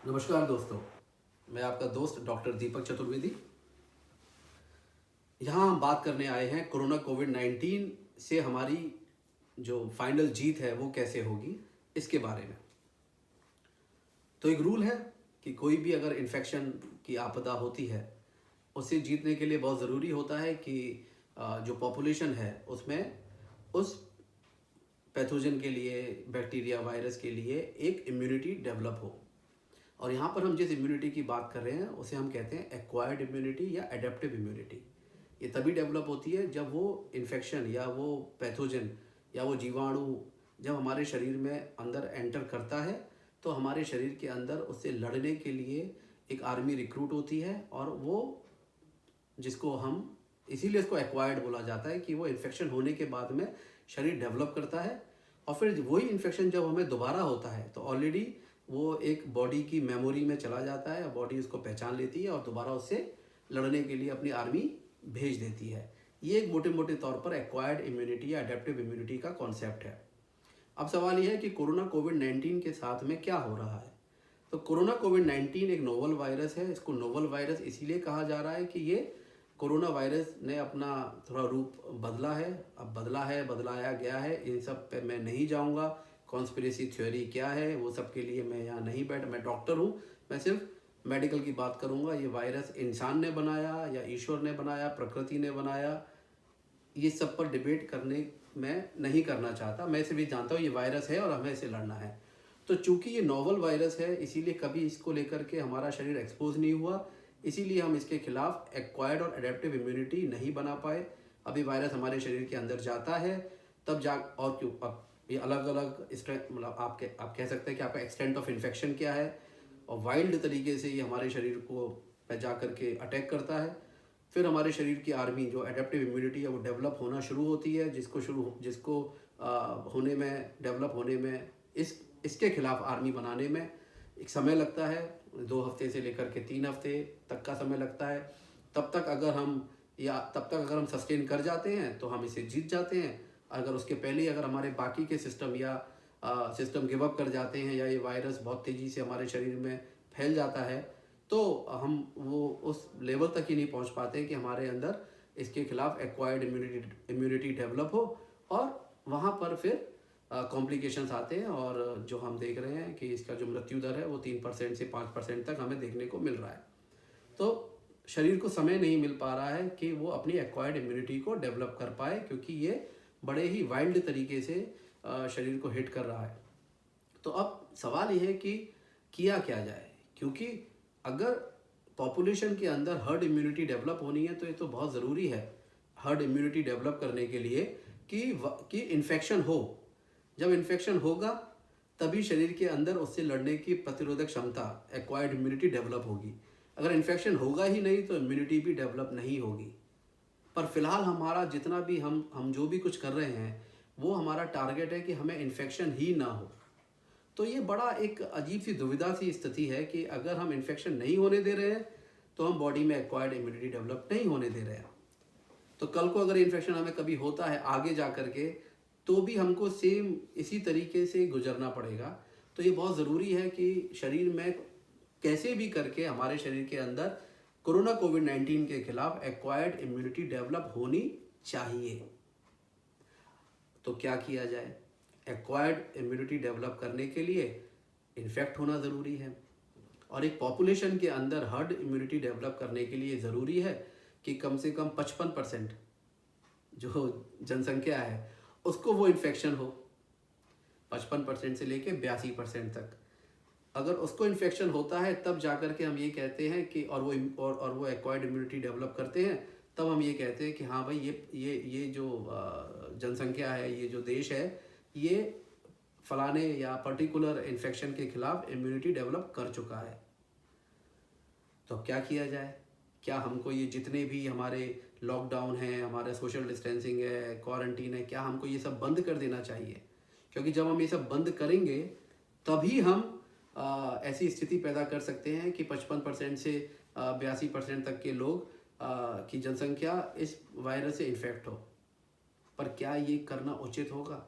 नमस्कार दोस्तों, मैं आपका दोस्त डॉक्टर दीपक चतुर्वेदी। यहाँ हम बात करने आए हैं कोरोना कोविड-19 से हमारी जो फाइनल जीत है वो कैसे होगी, इसके बारे में। तो एक रूल है कि कोई भी अगर इन्फेक्शन की आपदा होती है, उससे जीतने के लिए बहुत ज़रूरी होता है कि जो पॉपुलेशन है उसमें उस पैथोजन के लिए, बैक्टीरिया, वायरस के लिए एक इम्यूनिटी डेवलप हो। और यहाँ पर हम जिस इम्यूनिटी की बात कर रहे हैं उसे हम कहते हैं एक्वायर्ड इम्यूनिटी या एडेप्टिव इम्यूनिटी। ये तभी डेवलप होती है जब वो इन्फेक्शन या वो पैथोजन या वो जीवाणु जब हमारे शरीर में अंदर एंटर करता है, तो हमारे शरीर के अंदर उससे लड़ने के लिए एक आर्मी रिक्रूट होती है। और वो जिसको हम इसीलिए इसको एक्वायर्ड बोला जाता है कि वो इन्फेक्शन होने के बाद में शरीर डेवलप करता है। और फिर वही इन्फेक्शन जब हमें दोबारा होता है तो ऑलरेडी वो एक बॉडी की मेमोरी में चला जाता है, बॉडी उसको पहचान लेती है और दोबारा उससे लड़ने के लिए अपनी आर्मी भेज देती है। ये एक मोटे मोटे तौर पर एक्वायर्ड इम्यूनिटी या अडेप्टिव इम्यूनिटी का कॉन्सेप्ट है। अब सवाल यह है कि कोरोना कोविड-19 के साथ में क्या हो रहा है। तो कोरोना कोविड-19 एक नोवल वायरस है। इसको नोवल वायरस इसीलिए कहा जा रहा है कि ये कोरोना वायरस ने अपना थोड़ा रूप बदला है। अब बदला है, बदलाया गया है, इन सब पे मैं नहीं जाऊंगा। कॉन्स्पिरेसी थ्योरी क्या है वो सब के लिए मैं यहाँ नहीं मैं डॉक्टर हूँ, मैं सिर्फ मेडिकल की बात करूँगा। ये वायरस इंसान ने बनाया या ईश्वर ने बनाया, प्रकृति ने बनाया, ये सब पर डिबेट करने मैं नहीं करना चाहता। मैं सिर्फ ये जानता हूँ ये वायरस है और हमें इसे लड़ना है। तो चूंकि ये नोवल वायरस है इसीलिए कभी इसको लेकर के हमारा शरीर एक्सपोज नहीं हुआ, इसीलिए हम इसके खिलाफ एक्वायर्ड और एडेप्टिव इम्यूनिटी नहीं बना पाए। अभी वायरस हमारे शरीर के अंदर जाता है तब जा और क्यों अब ये अलग अलग मतलब आप कह सकते हैं कि आपका एक्सटेंट ऑफ इन्फेक्शन क्या है, और वाइल्ड तरीके से ये हमारे शरीर को पे जा करके अटैक करता है। फिर हमारे शरीर की आर्मी जो एडेप्टिव इम्यूनिटी है वो डेवलप होना शुरू होती है, जिसको होने में डेवलप होने में इसके खिलाफ आर्मी बनाने में एक समय लगता है। 2 हफ्ते से लेकर के 3 हफ्ते तक का समय लगता है। तब तक अगर हम सस्टेन कर जाते हैं तो हम इसे जीत जाते हैं। अगर उसके पहले ही अगर हमारे बाकी के सिस्टम या सिस्टम गिव अप कर जाते हैं या ये वायरस बहुत तेज़ी से हमारे शरीर में फैल जाता है, तो हम वो उस लेवल तक ही नहीं पहुंच पाते कि हमारे अंदर इसके खिलाफ एक्वायर्ड इम्यूनिटी डेवलप हो। और वहाँ पर फिर कॉम्प्लिकेशंस आते हैं और जो हम देख रहे हैं कि इसका जो मृत्यु दर है वो 3% से 5% तक हमें देखने को मिल रहा है। तो शरीर को समय नहीं मिल पा रहा है कि वो अपनी एक्वायर्ड इम्यूनिटी को डेवलप कर पाए, क्योंकि ये बड़े ही वाइल्ड तरीके से शरीर को हिट कर रहा है। तो अब सवाल ये है कि किया क्या जाए, क्योंकि अगर पॉपुलेशन के अंदर हर्ड इम्यूनिटी डेवलप होनी है तो ये तो बहुत ज़रूरी है हर्ड इम्यूनिटी डेवलप करने के लिए कि इन्फेक्शन हो। जब इन्फेक्शन होगा तभी शरीर के अंदर उससे लड़ने की प्रतिरोधक क्षमता एक्वायर्ड इम्यूनिटी डेवलप होगी। अगर इन्फेक्शन होगा ही नहीं तो इम्यूनिटी भी डेवलप नहीं होगी। पर फिलहाल हमारा जितना भी हम जो भी कुछ कर रहे हैं वो हमारा टारगेट है कि हमें इन्फेक्शन ही ना हो। तो ये बड़ा एक अजीब सी दुविधा सी स्थिति है कि अगर हम इन्फेक्शन नहीं होने दे रहे हैं तो हम बॉडी में एक्वायर्ड इम्यूनिटी डेवलप नहीं होने दे रहे हैं। तो कल को अगर इन्फेक्शन हमें कभी होता है आगे जा कर के, तो भी हमको सेम इसी तरीके से गुजरना पड़ेगा। तो ये बहुत ज़रूरी है कि शरीर में कैसे भी करके हमारे शरीर के अंदर कोरोना कोविड-19 के खिलाफ एक्वायर्ड इम्यूनिटी डेवलप होनी चाहिए। तो क्या किया जाए? एक्वायर्ड इम्यूनिटी डेवलप करने के लिए इन्फेक्ट होना ज़रूरी है, और एक पॉपुलेशन के अंदर हर्ड इम्यूनिटी डेवलप करने के लिए ज़रूरी है कि कम से कम 55% जो जनसंख्या है उसको वो इन्फेक्शन हो। 55% से लेके 82% तक अगर उसको इन्फेक्शन होता है तब जाकर के हम ये कहते हैं कि और वो एक्वायर्ड इम्यूनिटी डेवलप करते हैं, तब हम ये कहते हैं कि हाँ भाई ये जो जनसंख्या है, ये जो देश है, ये फलाने या पर्टिकुलर इन्फेक्शन के खिलाफ इम्यूनिटी डेवलप कर चुका है। तो अब क्या किया जाए? क्या हमको ये जितने भी हमारे लॉकडाउन है, हमारे सोशल डिस्टेंसिंग है, क्वारंटीन है, क्या हमको ये सब बंद कर देना चाहिए? क्योंकि जब हम ये सब बंद करेंगे तभी हम ऐसी स्थिति पैदा कर सकते हैं कि 55% से 82% तक के लोग की जनसंख्या इस वायरस से इन्फेक्ट हो। पर क्या ये करना उचित होगा?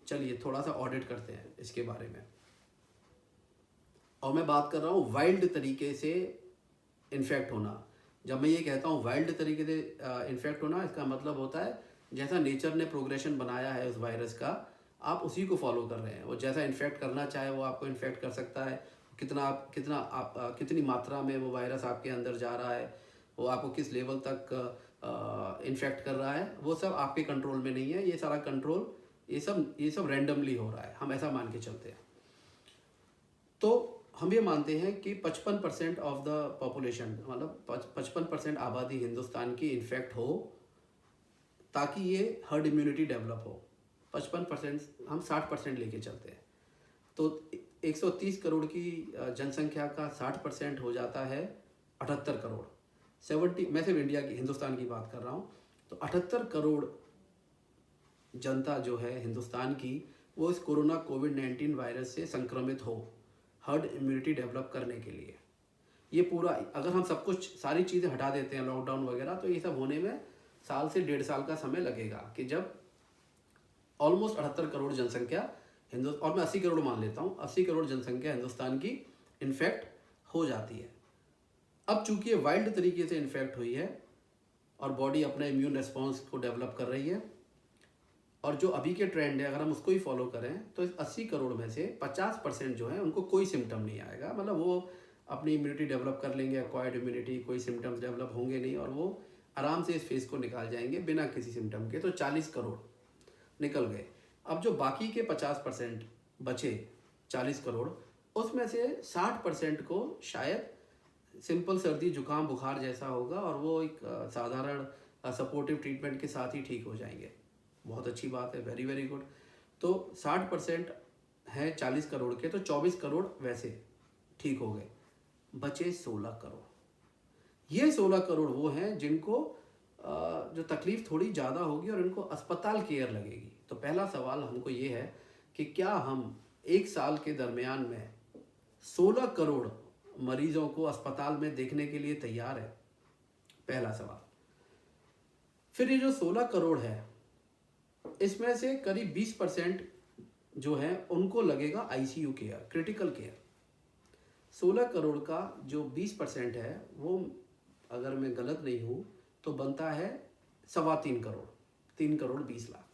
चलिए थोड़ा सा ऑडिट करते हैं इसके बारे में। और मैं बात कर रहा हूँ वाइल्ड तरीके से इन्फेक्ट होना। जब मैं ये कहता हूँ वाइल्ड तरीके से इन्फेक्ट होना, इसका मतलब होता है जैसा नेचर ने प्रोग्रेशन बनाया है उस वायरस का, आप उसी को फॉलो कर रहे हैं। वो जैसा इन्फेक्ट करना चाहे वो आपको इन्फेक्ट कर सकता है। कितनी मात्रा में वो वायरस आपके अंदर जा रहा है, वो आपको किस लेवल तक इन्फेक्ट कर रहा है, वो सब आपके कंट्रोल में नहीं है। ये सारा कंट्रोल, ये सब रैंडमली हो रहा है, हम ऐसा मान के चलते हैं। तो हम ये मानते हैं कि 55% ऑफ द पॉपुलेशन, मतलब 55% आबादी हिंदुस्तान की इन्फेक्ट हो ताकि ये हर्ड इम्यूनिटी डेवलप हो। 55%, हम 60% लेके चलते हैं। तो 130 करोड़ की जनसंख्या का 60% हो जाता है 78 करोड़। 70, मैं सिर्फ इंडिया की, हिंदुस्तान की बात कर रहा हूँ। तो 78 करोड़ जनता जो है हिंदुस्तान की, वो इस कोरोना कोविड-19 वायरस से संक्रमित हो हर्ड इम्यूनिटी डेवलप करने के लिए। ये पूरा, अगर हम सब कुछ, सारी चीज़ें हटा देते हैं, लॉकडाउन वगैरह, तो ये सब होने में साल से 1.5 साल का समय लगेगा कि जब ऑलमोस्ट 78 करोड़ जनसंख्या और मैं 80 करोड़ मान लेता हूँ, 80 करोड़ जनसंख्या हिंदुस्तान की इन्फेक्ट हो जाती है। अब चूंकि ये वाइल्ड तरीके से इन्फेक्ट हुई है और बॉडी अपने इम्यून रिस्पॉन्स को डेवलप कर रही है, और जो अभी के ट्रेंड है अगर हम उसको ही फॉलो करें तो इस 80 करोड़ में से 50% जो है उनको कोई सिम्टम नहीं आएगा। मतलब वो अपनी इम्यूनिटी डेवलप कर लेंगे, एक्वायर्ड इम्यूनिटी, कोई सिम्टम्स डेवलप होंगे नहीं, और वो आराम से इस फेज को निकाल जाएंगे बिना किसी सिम्टम के। तो 40 करोड़ निकल गए। अब जो बाकी के 50% बचे, 40 करोड़, उसमें से 60% को शायद सिंपल सर्दी जुकाम बुखार जैसा होगा और वो एक साधारण सपोर्टिव ट्रीटमेंट के साथ ही ठीक हो जाएंगे। बहुत अच्छी बात है, वेरी वेरी गुड। तो 60% है 40 करोड़ के, तो 24 करोड़ वैसे ठीक हो गए, बचे 16 करोड़। ये 16 करोड़ वो हैं जिनको जो तकलीफ थोड़ी ज़्यादा होगी और इनको अस्पताल केयर लगेगी। तो पहला सवाल हमको ये है कि क्या हम एक साल के दरमियान में 16 करोड़ मरीजों को अस्पताल में देखने के लिए तैयार है? पहला सवाल। फिर ये जो 16 करोड़ है, इसमें से करीब 20% जो है उनको लगेगा ICU care, critical care. 16 crore का जो 20% है, वो अगर मैं गलत नहीं हूँ तो बनता है 3.25 करोड़, 3 करोड़ 20 लाख।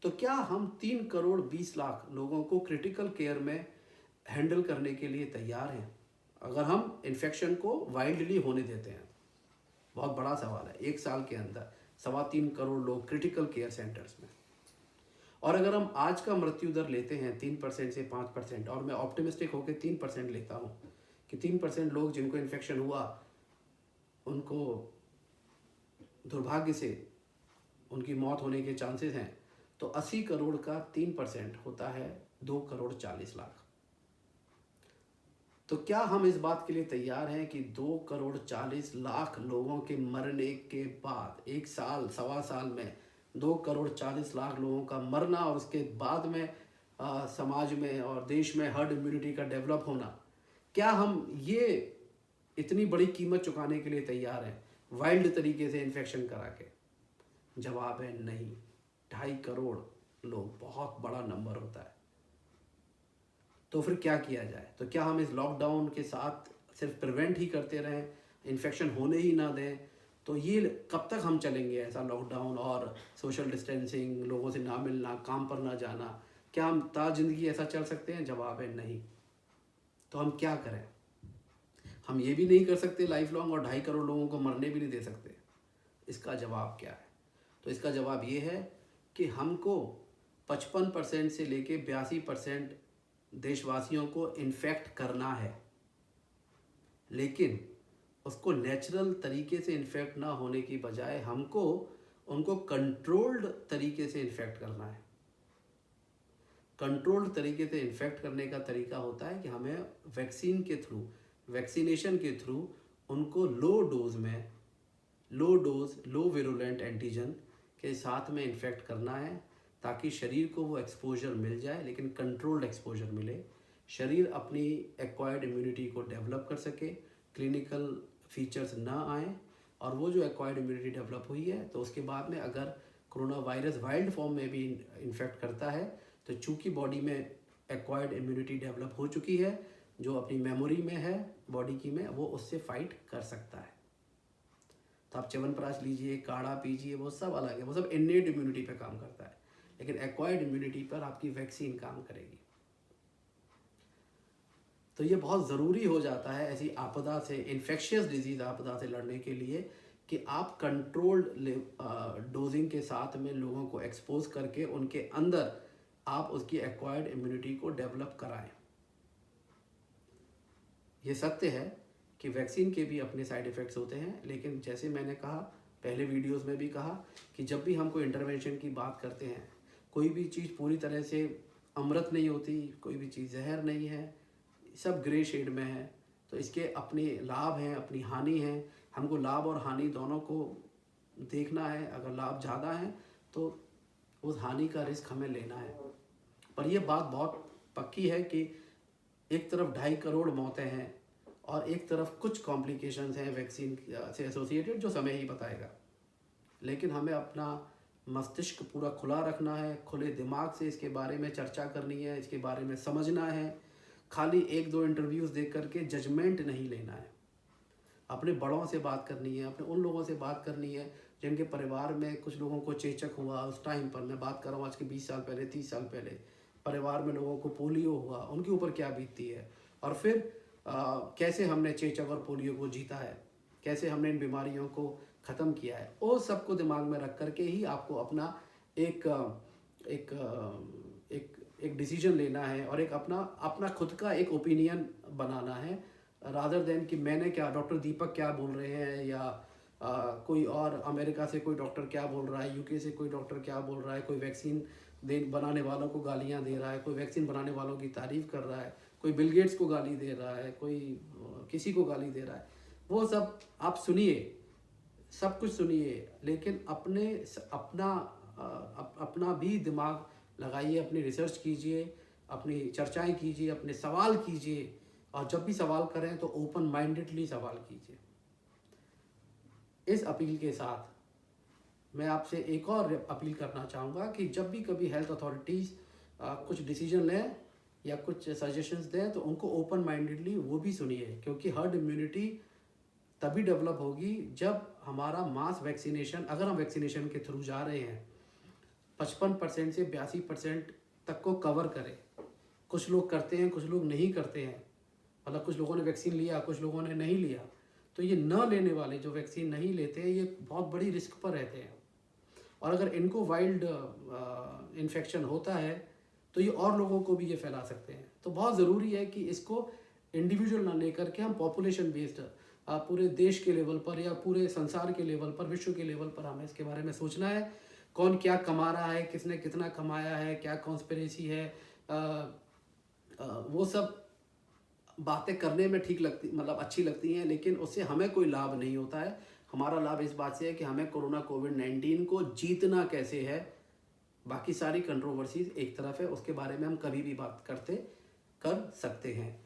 तो क्या हम 3 करोड़ 20 लाख लोगों को क्रिटिकल केयर में हैंडल करने के लिए तैयार हैं अगर हम इन्फेक्शन को वाइल्डली होने देते हैं? बहुत बड़ा सवाल है। एक साल के अंदर 3.25 करोड़ लोग क्रिटिकल केयर सेंटर्स में, और अगर हम आज का मृत्यु दर लेते हैं 3% से 5%, और मैं ऑप्टिमिस्टिक होकर 3% लेता हूँ कि 3% लोग जिनको इन्फेक्शन हुआ उनको दुर्भाग्य से उनकी मौत होने के चांसेस हैं, तो 80 करोड़ का 3% होता है 2 करोड़ 40 लाख। तो क्या हम इस बात के लिए तैयार हैं कि 2 करोड़ 40 लाख लोगों के मरने के बाद, एक साल, सवा साल में 2 करोड़ 40 लाख लोगों का मरना, और उसके बाद में समाज में और देश में हर्ड इम्यूनिटी का डेवलप होना, क्या हम ये इतनी बड़ी कीमत चुकाने के लिए तैयार हैं वाइल्ड तरीके से इन्फेक्शन करा के? जवाब है नहीं। 2.5 करोड़ लोग बहुत बड़ा नंबर होता है। तो फिर क्या किया जाए? तो क्या हम इस लॉकडाउन के साथ सिर्फ प्रिवेंट ही करते रहें, इन्फेक्शन होने ही ना दें? तो ये कब तक हम चलेंगे ऐसा लॉकडाउन और सोशल डिस्टेंसिंग, लोगों से ना मिलना, काम पर ना जाना? क्या हम ता जिंदगी ऐसा चल सकते हैं? जवाब है नहीं। तो हम क्या करें? हम ये भी नहीं कर सकते लाइफ लॉन्ग और 2.5 करोड़ लोगों को मरने भी नहीं दे सकते। इसका जवाब क्या है? तो इसका जवाब ये है कि हमको 55% से लेके 82% देशवासियों को इन्फेक्ट करना है, लेकिन उसको नेचुरल तरीके से इन्फेक्ट ना होने की बजाय हमको उनको कंट्रोल्ड तरीके से इन्फेक्ट करना है। कंट्रोल्ड तरीके से इन्फेक्ट करने का तरीका होता है कि हमें वैक्सीन के थ्रू, वैक्सीनेशन के थ्रू उनको लो डोज लो विरुलेंट एंटीजन के साथ में इन्फेक्ट करना है, ताकि शरीर को वो एक्सपोजर मिल जाए, लेकिन कंट्रोल्ड एक्सपोजर मिले, शरीर अपनी एक्वायर्ड इम्यूनिटी को डेवलप कर सके, क्लिनिकल फीचर्स ना आए, और वो जो एक्वायर्ड इम्यूनिटी डेवलप हुई है तो उसके बाद में अगर कोरोना वायरस वाइल्ड फॉर्म में भी इन्फेक्ट करता है, तो चूंकि बॉडी में एक्वायर्ड इम्यूनिटी डेवलप हो चुकी है, जो अपनी मेमोरी में है बॉडी की में, वो उससे फाइट कर सकता है। तो आप च्यवनप्राश लीजिए, काढ़ा पीजिए, वो सब अलग है, वो सब इन्नेट इम्यूनिटी पे काम करता है, लेकिन एक्वायर्ड इम्यूनिटी पर आपकी वैक्सीन काम करेगी। तो ये बहुत ज़रूरी हो जाता है ऐसी आपदा से, इन्फेक्शियस डिजीज़ आपदा से लड़ने के लिए, कि आप कंट्रोल्ड डोजिंग के साथ में लोगों को एक्सपोज करके उनके अंदर आप उसकी एक्वायर्ड इम्यूनिटी को डेवलप कराएं। ये सत्य है कि वैक्सीन के भी अपने साइड इफ़ेक्ट्स होते हैं, लेकिन जैसे मैंने कहा, पहले वीडियोस में भी कहा, कि जब भी हम कोई इंटरवेंशन की बात करते हैं, कोई भी चीज़ पूरी तरह से अमृत नहीं होती, कोई भी चीज़ जहर नहीं है, सब ग्रे शेड में है। तो इसके अपने लाभ हैं, अपनी हानि है। हमको लाभ और हानि दोनों को देखना है। अगर लाभ ज़्यादा है तो उस हानि का रिस्क हमें लेना है। पर यह बात बहुत पक्की है कि एक तरफ 2.5 करोड़ मौतें हैं और एक तरफ कुछ कॉम्प्लिकेशंस हैं वैक्सीन से एसोसिएटेड, जो समय ही बताएगा। लेकिन हमें अपना मस्तिष्क पूरा खुला रखना है, खुले दिमाग से इसके बारे में चर्चा करनी है, इसके बारे में समझना है। खाली 1-2 इंटरव्यूज़ देख करके जजमेंट नहीं लेना है। अपने बड़ों से बात करनी है, अपने उन लोगों से बात करनी है जिनके परिवार में कुछ लोगों को चेचक हुआ उस टाइम पर। मैं बात कर रहा हूँ आज के 20 साल पहले, 30 साल पहले परिवार में लोगों को पोलियो हुआ, उनके ऊपर क्या बीतती है, और फिर कैसे हमने चेचक और पोलियो को जीता है, कैसे हमने इन बीमारियों को ख़त्म किया है। वो सबको दिमाग में रख करके ही आपको अपना एक एक एक एक डिसीजन लेना है और एक अपना खुद का एक ओपिनियन बनाना है, रादर देन कि मैंने क्या, डॉक्टर दीपक क्या बोल रहे हैं, या कोई और अमेरिका से कोई डॉक्टर क्या बोल रहा है, यूके से कोई डॉक्टर क्या बोल रहा है, कोई वैक्सीन बनाने वालों को गालियां दे रहा है, कोई वैक्सीन बनाने वालों की तारीफ़ कर रहा है, कोई बिल गेट्स को गाली दे रहा है, कोई किसी को गाली दे रहा है। वो सब आप सुनिए, सब कुछ सुनिए, लेकिन अपना भी दिमाग लगाइए, अपनी रिसर्च कीजिए, अपनी चर्चाएं कीजिए, अपने सवाल कीजिए, और जब भी सवाल करें तो ओपन माइंडेडली सवाल कीजिए। इस अपील के साथ मैं आपसे एक और अपील करना चाहूँगा कि जब भी कभी हेल्थ अथॉरिटीज़ कुछ डिसीजन लें या कुछ सजेशंस दें, तो उनको ओपन माइंडेडली वो भी सुनिए, क्योंकि हर्ड इम्यूनिटी तभी डेवलप होगी जब हमारा मास वैक्सीनेशन, अगर हम वैक्सीनेशन के थ्रू जा रहे हैं, 55% से 82% तक को कवर करें। कुछ लोग करते हैं, कुछ लोग नहीं करते हैं, मतलब कुछ लोगों ने वैक्सीन लिया, कुछ लोगों ने नहीं लिया। तो ये न लेने वाले जो वैक्सीन नहीं लेते हैं, ये बहुत बड़ी रिस्क पर रहते हैं, और अगर इनको वाइल्ड इन्फेक्शन होता है तो ये और लोगों को भी ये फैला सकते हैं। तो बहुत ज़रूरी है कि इसको इंडिविजुअल ना लेकर के हम पॉपुलेशन बेस्ड, पूरे देश के लेवल पर या पूरे संसार के लेवल पर, विश्व के लेवल पर हमें इसके बारे में सोचना है। कौन क्या कमा रहा है, किसने कितना कमाया है, क्या कॉन्स्पिरेसी है, वो सब बातें करने में ठीक लगती, मतलब अच्छी लगती हैं, लेकिन उससे हमें कोई लाभ नहीं होता है। हमारा लाभ इस बात से है कि हमें कोविड-19 को जीतना कैसे है। बाकी सारी कंट्रोवर्सीज एक तरफ है, उसके बारे में हम कभी भी बात कर सकते हैं।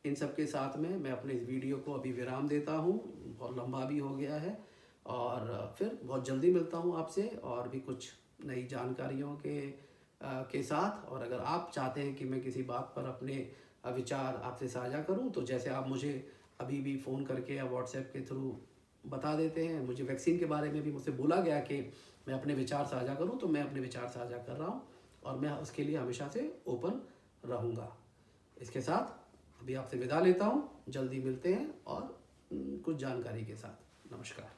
इन सब के साथ में मैं अपने इस वीडियो को अभी विराम देता हूँ, बहुत लंबा भी हो गया है, और फिर बहुत जल्दी मिलता हूँ आपसे और भी कुछ नई जानकारियों के साथ। और अगर आप चाहते हैं कि मैं किसी बात पर अपने विचार आपसे साझा करूं, तो जैसे आप मुझे अभी भी फ़ोन करके या व्हाट्सएप के थ्रू बता देते हैं, मुझे वैक्सीन के बारे में भी मुझसे बोला गया कि मैं अपने विचार साझा करूं, तो मैं अपने विचार साझा कर रहा हूं और मैं उसके लिए हमेशा से ओपन रहूंगा। इसके साथ अभी आपसे विदा लेता हूं, जल्दी मिलते हैं और कुछ जानकारी के साथ। नमस्कार।